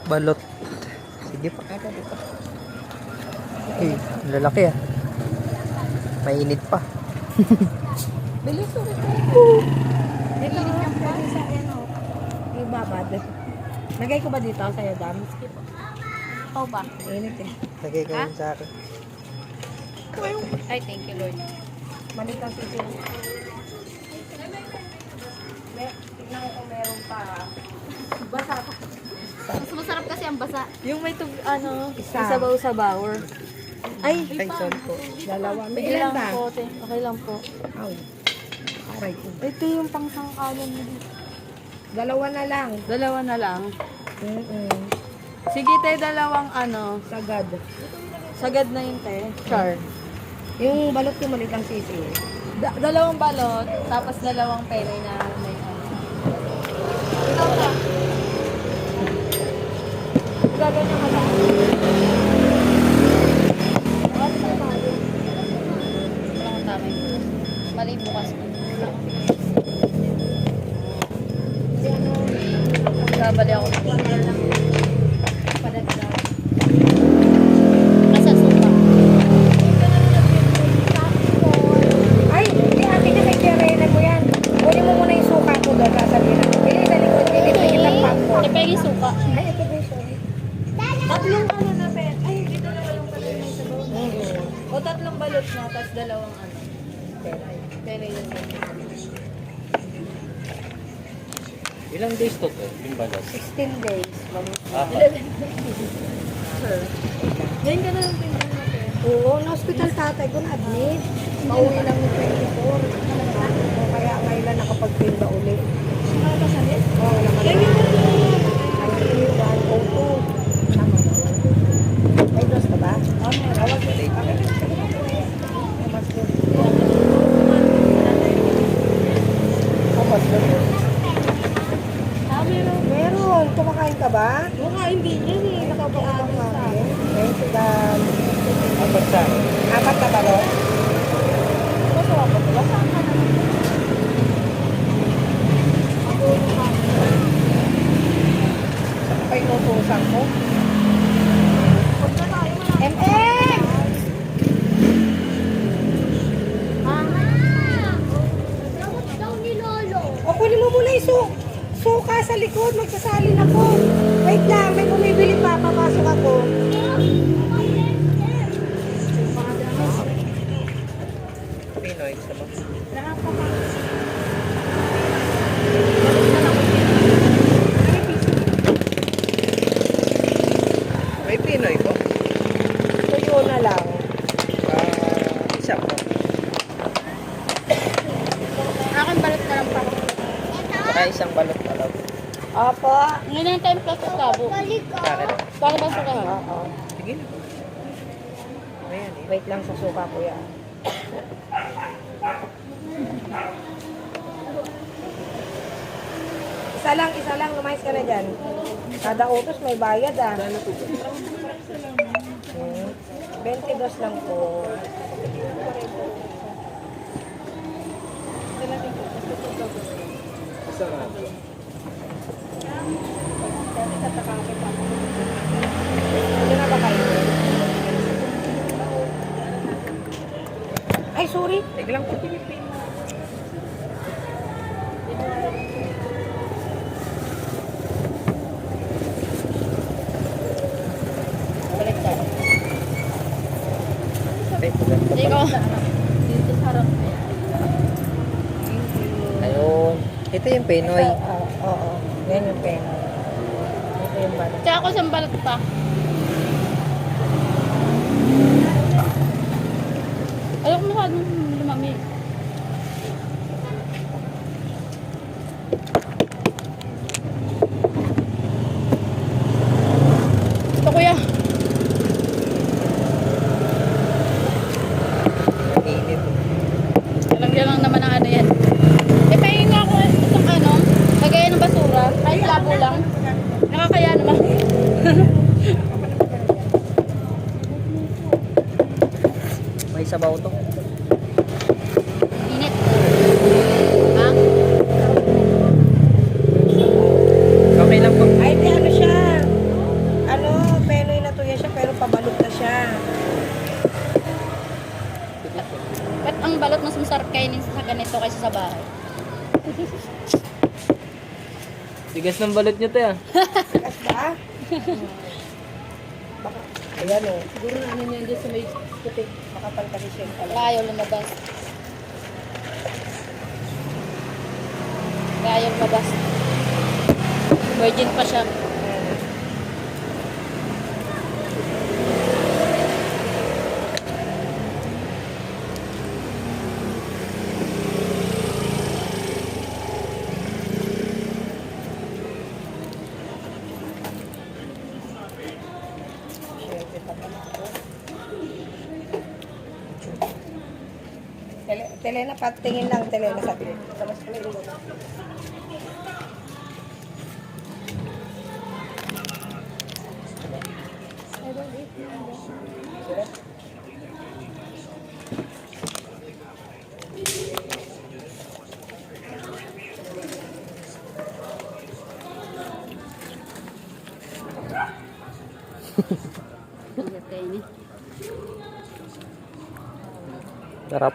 Balot. Sige pa. Eh, lalaki ah. Mainit pa. Bilis ulit. Dito lang pa sa ano. Ibabad. Lagay ko ba dito sa'yo, Dam? Skip. Oh ba? Init eh. Lagay ko yun sa akin. Ay, thank you, Lord. Balik ang sisi. Tignan ko kung meron pa. Basa pa. Mas masarap kasi ang basa. Yung may sabaw-sabaw. Ay, Ay, sorry po. dalawa. May Okay ilan lang ba? po, te. Okay lang po. Aw. Aray ko. Ito yung pangsangkalan mo dito. Dalawa na lang. Dalawa na lang. Sige, te, dalawang sagad. Sagad na yun, te. Char. Yung balot yung maliit ang sisi. Dalawang balot, tapos dalawang pere na may Gaganyan ka lang. Walang tama yung bukas. Mali bukas mo. Babali ako. Padagdag. Asa suka. Ay, hindi akin na may kerena mo yan. Kunin mo muna yung suka ko doon. Sasabihin ako. Pili sa likod. Pili sa kitang pangko. Ipegi suka. Ay, ito ba sorry. Tatlong na pet. Ay, dito na yung pala yung sabaw. O tatlong balot na, tapos dalawang pere yun. Ilang days to to? Yung balas? 16 days. Sure. Ngayon ka na lang tingnan mo, te. Oo, na-hospital tatay ko na-admit. Pauwi lang ng 24. O kaya ngayon lang nakapagtinda uli. Nakakasalit? Oo, naman. Ay, 102. Tama na. May dos ka ba? Oo, may rawag. Mas good. Mas good. Meron. Kumakain ka ba? Kumakain din yan eh. Nakapag-aabot sa akin. Okay, sigan. Apat sa Apat na ba ron? Masarap ba? Basta ka na. Saan pa inutusan ko? MM! O, kunin mo muna yung suka sa likod. Magsasalin ako. Wait lang, may bumibili pa. Papasok ako. Pinoy sa mga. May Pinoy ko. Tuyo na lang. Isa po. Akin balat na lang pa. Saka isang balot na lang. Opo. Ngayon ang time plus sa tabo. Sa akin. Para ba suka ha? Oo. Sige na. Ayan eh. Wait lang sa suka ko yan. Isa lang, lumayas ka na dyan. Kada utos may bayad ah. 22 lang po. Ano na ba kayo? Ay, sorry. Sige lang po. Ikaw. Dito sa harap. Ayun. Ito yung Pinoy. Oo. Yan yung pena. Ito yung balat. Tsaka ako isang balat pa. Ayoko masyadong lumami. Ito kuya. Init. Talagyan lang naman ang ano yan. Eh, pahingin nga ako itong ano, lagayan ng basura. Kahit labo lang. Nakakaya naman. May sabaw to. Init. Ha? Okay lang po. Ay, di ano siya. dito kaysa sa bahay. Tigas ng balot nyo to ah. Tigas ba? Baka, ayan o. Siguro na ano niyan dyan sa may putik. Makapal-talis siya yung pala. Wala ayaw lumabas. Wala ayaw lumabas. Virgin pa siya. Telena, patingin lang. Telena, sabi. Tapos pala yung Sarap.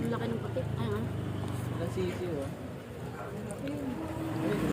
Ang laki ng puti. Ayan. Ilang sisi oh.